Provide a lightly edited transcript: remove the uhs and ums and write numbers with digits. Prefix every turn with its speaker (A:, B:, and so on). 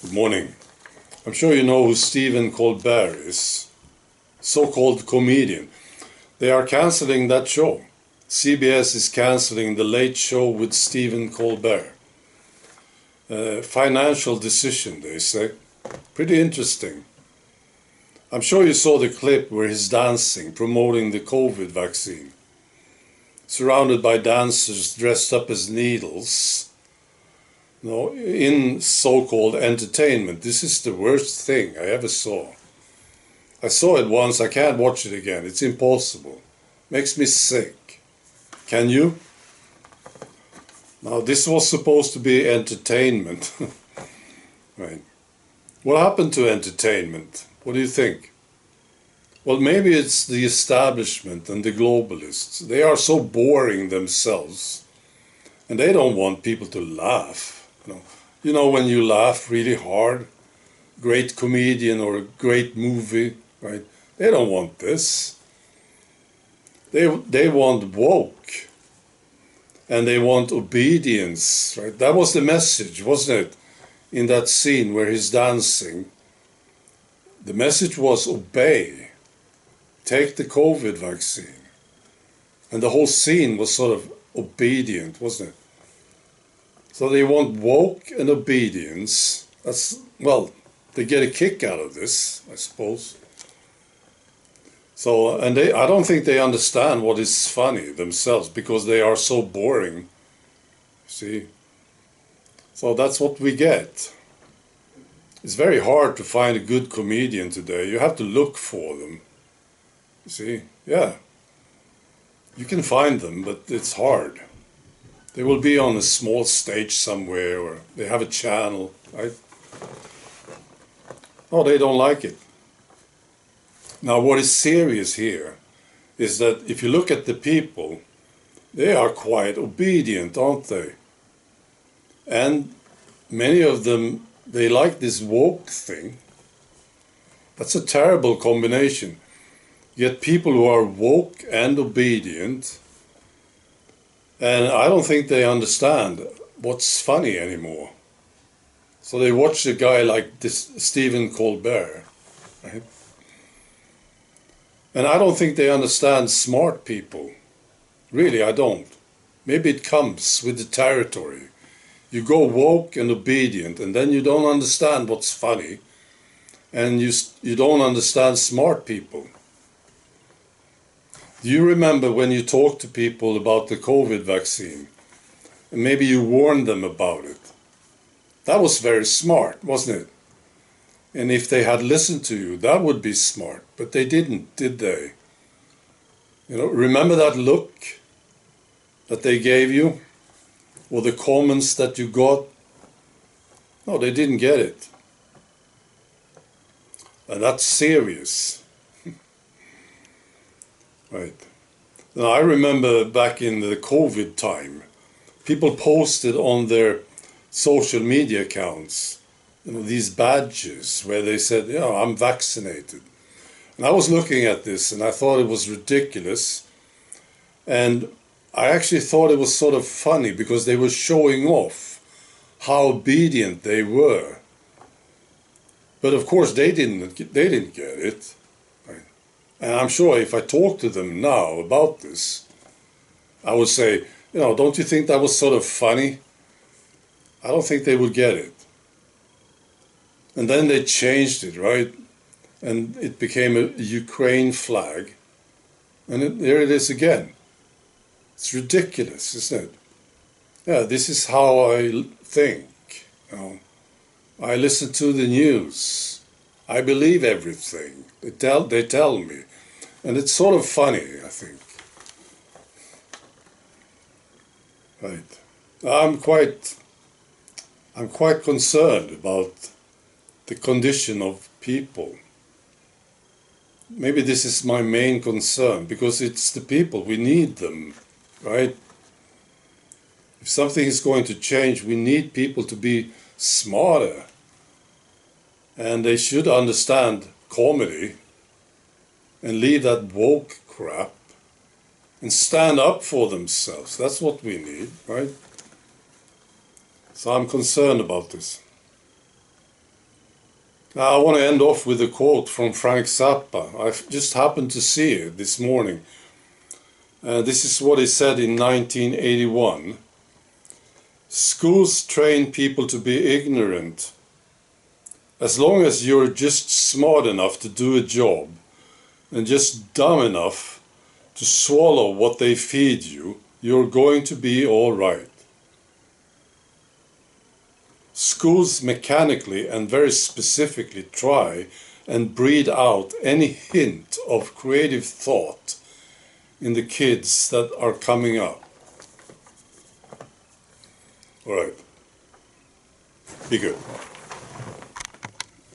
A: Good morning. I'm sure you know who Stephen Colbert is, so-called comedian. They are canceling that show. CBS is canceling The Late Show with Stephen Colbert. Financial decision, they say. Pretty interesting. I'm sure you saw the clip where he's dancing, promoting the COVID vaccine. Surrounded by dancers dressed up as needles. No, in so-called entertainment. This is the worst thing I ever saw. I saw it once, I can't watch it again. It's impossible. Makes me sick. Can you? Now, this was supposed to be entertainment. Right. What happened to entertainment? What do you think? Well, maybe it's the establishment and the globalists. They are so boring themselves. And they don't want people to laugh. You know when you laugh really hard, great comedian or a great movie, right? They don't want this. They want woke, and they want obedience, right? That was the message, wasn't it? In that scene where he's dancing, the message was obey, take the COVID vaccine, and the whole scene was sort of obedient, wasn't it? So they want woke and obedience. That's, well, they get a kick out of this, I suppose. So, and I don't think they understand what is funny themselves because they are so boring. See? So that's what we get. It's very hard to find a good comedian today. You have to look for them. You see? Yeah. You can find them, but it's hard. They will be on a small stage somewhere, or they have a channel, right? Oh, they don't like it. Now, what is serious here is that if you look at the people, they are quite obedient, aren't they? And many of them, they like this woke thing. That's a terrible combination. You get people who are woke and obedient, and I don't think they understand what's funny anymore. So they watch a guy like this Stephen Colbert, right? And I don't think they understand smart people. Really, I don't. Maybe it comes with the territory. You go woke and obedient, and then you don't understand what's funny, and you don't understand smart people. Do you remember when you talked to people about the COVID vaccine, and maybe you warned them about it? That was very smart, wasn't it? And if they had listened to you, that would be smart. But they didn't, did they? You know, remember that look that they gave you? Or the comments that you got? No, they didn't get it. And that's serious. Right. Now, I remember back in the COVID time, people posted on their social media accounts, you know, these badges where they said, you know, I'm vaccinated. And I was looking at this and I thought it was ridiculous. And I actually thought it was sort of funny because they were showing off how obedient they were. But of course they didn't get it. Right? And I'm sure if I talk to them now about this, I would say, you know, don't you think that was sort of funny? I don't think they would get it. And then they changed it, right? And it became a Ukraine flag. And there it is again. It's ridiculous, isn't it? Yeah, this is how I think. You know, I listen to the news. I believe everything. They tell me. And it's sort of funny, I think. Right. I'm quite concerned about the condition of people. Maybe this is my main concern, because it's the people, we need them, right? If something is going to change, we need people to be smarter. And they should understand comedy and leave that woke crap and stand up for themselves. That's what we need, right? So I'm concerned about this. Now, I want to end off with a quote from Frank Zappa. I just happened to see it this morning. This is what he said in 1981. Schools train people to be ignorant. As long as you're just smart enough to do a job and just dumb enough to swallow what they feed you, you're going to be all right. Schools mechanically and very specifically try and breed out any hint of creative thought in the kids that are coming up. All right. Be good.